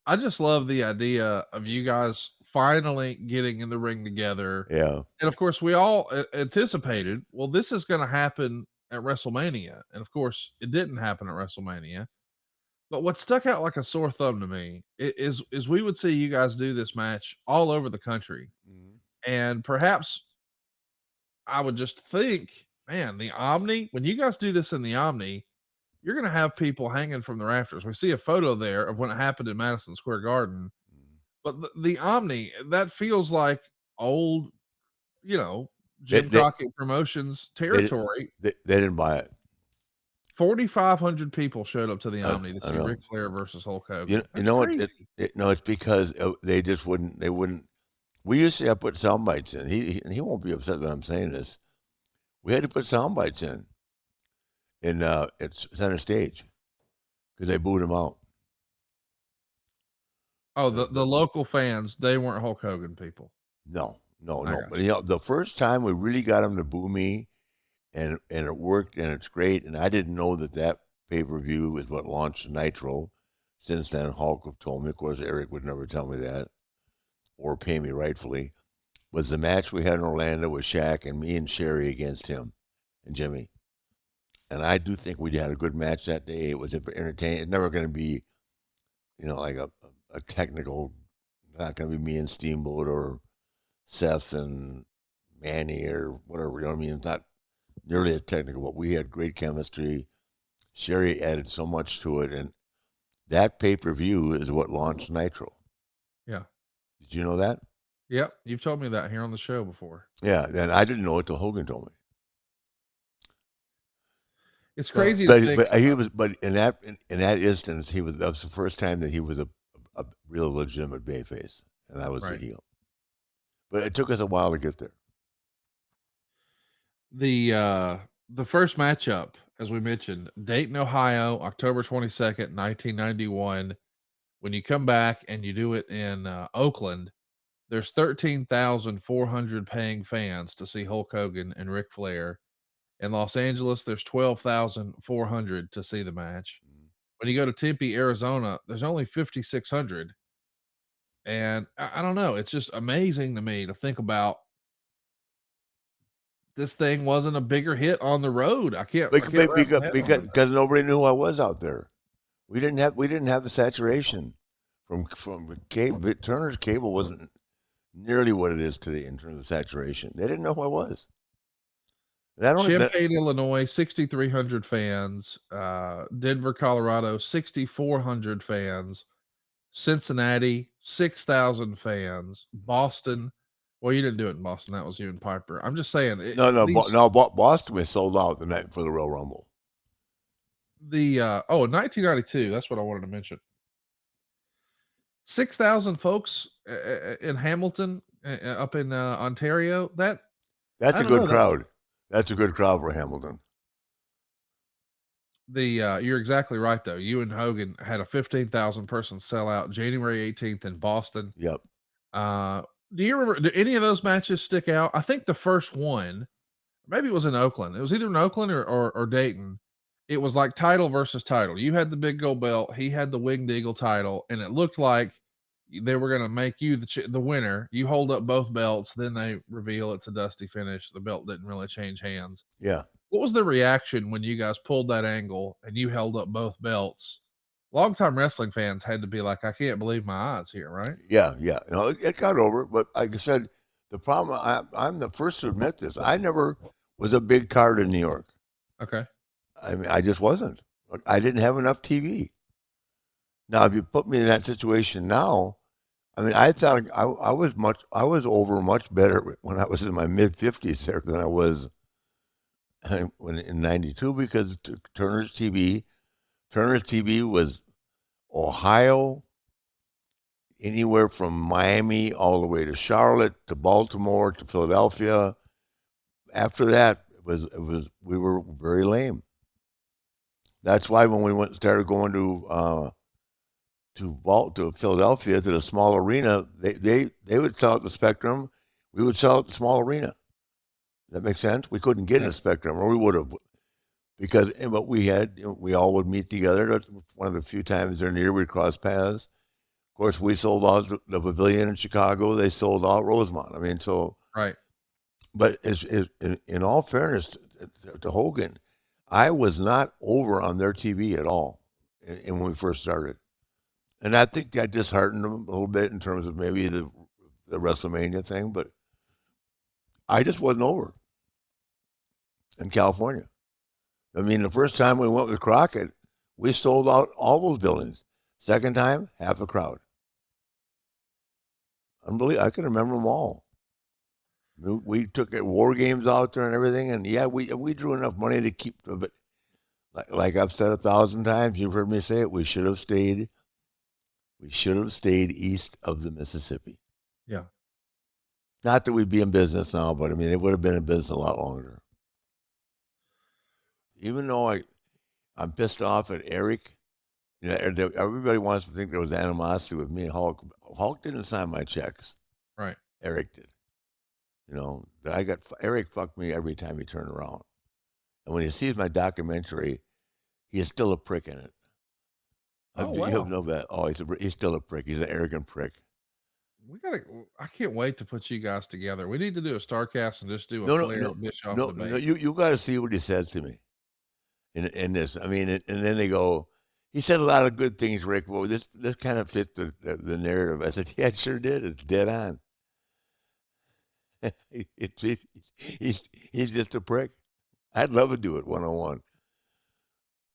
I just love the idea of you guys finally getting in the ring together. Yeah. And of course, we all anticipated, well, this is going to happen at WrestleMania. And of course, it didn't happen at WrestleMania. But what stuck out like a sore thumb to me is we would see you guys do this match all over the country. Mhm. And perhaps I would just think, man, the Omni, when you guys do this in the Omni, you're going to have people hanging from the rafters. We see a photo there of when it happened in Madison Square Garden. Mhm. But the Omni, that feels like old, you know, They Jim they Crockett Promotions they di territory. they didn't buy it. 4,500 people showed up to the Omni to I see Ric know. Flair versus Hulk You Hogan. you That's know what? crazy. No, it's because, they just wouldn't. We used to have put sound bites in. He won't be upset that I'm saying this. We had to put sound bites in, at center stage because they booed him out. Oh, The the local fans, they weren't Hulk Hogan people. No, no, I no. got But, the first time we really got him to boo me, and it worked, and it's great, and I didn't know that pay-per-view is what launched Nitro. Since then, Hulk have told me. Of course, Eric would never tell me that or pay me rightfully. Was the match we had in Orlando with Shaq and me and Sherry against him and Jimmy. And I do think we had a good match that day. It was entertaining. It's never going to be, like a technical, not going to be me and Steamboat or Seth and Manny or whatever. You know what I mean? It's not nearly as technical, but we had great chemistry. Sherry added so much to it. And that pay per view is what launched Nitro. yeah. Did you know that? Yep, you've told me that here on the show before. Yeah. And I didn't know it till Hogan told me. It's But crazy to but think. but he was but in that instance that was the first time that he was a real legitimate bayface, and I was the Right. heel. But it took us a while to get there. The first matchup, as we mentioned, Dayton, Ohio, October 22nd, 1991. When you come back and you do it in Oakland, there's 13,400 paying fans to see Hulk Hogan and Ric Flair. In Los Angeles, there's 12,400 to see the match. Mhm. When you go to Tempe, Arizona, there's only 5,600. And I don't know, it's just amazing to me to think about this thing wasn't a bigger hit on the road. I Because can't wrap my head around that. because nobody knew I was out there. We didn't have the saturation from cable. Turner's cable wasn't nearly what it is today in terms of saturation. They didn't know who I was. And I don't that Champaign, Illinois, 6,300 fans. Denver, Colorado, 6,400 fans. Cincinnati, 6,000 fans. Boston, well, you didn't do it in Boston. That was you and Piper. I'm just saying no no these no Boston was sold out the night for the Royal Rumble. in 1992. That's what I wanted to mention. 6,000 folks in Hamilton, up in Ontario. That That's I a don't good know. crowd. That's a good crowd for Hamilton. You're exactly right though. You and Hogan had a 15,000 person sellout January 18th in Boston. Yep. Uh, do you remember? Do any of those matches stick out? I think the first one, maybe it was in Oakland. It was either in Oakland or Dayton. It was like title versus title. You had the big gold belt. He had the winged eagle title, and it looked like they were going to make you the winner. You hold up both belts, then they reveal it's a dusty finish. The belt didn't really change hands. Yeah. What was the reaction when you guys pulled that angle and you held up both belts? Longtime wrestling fans had to be like, I can't believe my eyes here, right? Yeah, yeah. It got over, but like I said, the problem. I'm the first to admit this. I never was a big card in New York. Okay. I mean, I just wasn't. I didn't have enough TV. Now, if you put me in that situation now, I mean, I thought I was over much better when I was in my mid 50s there than I was when in '92 because Turner's TV was Ohio, anywhere from Miami all the way to Charlotte to Baltimore to Philadelphia. After that, we were very lame. That's why when we started going to Philadelphia to the small arena, they would sell at the Spectrum. We would sell at the small arena. That makes sense. We couldn't get in Yeah. the Spectrum, or we would have because what we had, we all would meet together. That's one of the few times during the year we'd cross paths. course, we sold out the Pavilion in Chicago. They sold out Rosemont. I mean, so, Right. but in all fairness to Hogan, I was not over on their TV at all when we first started. And I think that disheartened them a little bit in terms of maybe the WrestleMania thing, but I just wasn't over in California. I mean, the first time we went with Crockett, we sold out all those buildings. Second time, half a crowd. Unbelievable. I can remember them all. We took war games out there and everything, and yeah, we drew enough money to keep. But like I've said 1,000 times, you've heard me say it. We should have stayed. We should have stayed east of the Mississippi. Yeah. Not that we'd be in business now, but I mean, it would have been in business a lot longer. Even though I'm pissed off at Eric. You know, everybody wants to think there was animosity with me and Hulk. Hulk didn't sign my checks. Right. Eric did. You know, Eric fucked me every time he turned around. And when he sees my documentary, he is still a prick in it. Oh, You wow. have no bet. Oh, he's still a prick. He's an arrogant prick. I can't wait to put you guys together. We need to do a Starcast and just do a No, Flair Bischoff debate. you got to see what he says to me in this. I mean, and then they go, he said a lot of good things, Rick. Well, this kind of fit the narrative. I said, yeah, it sure did. It's dead on. He's just a prick. I'd love to do it 1-on-1.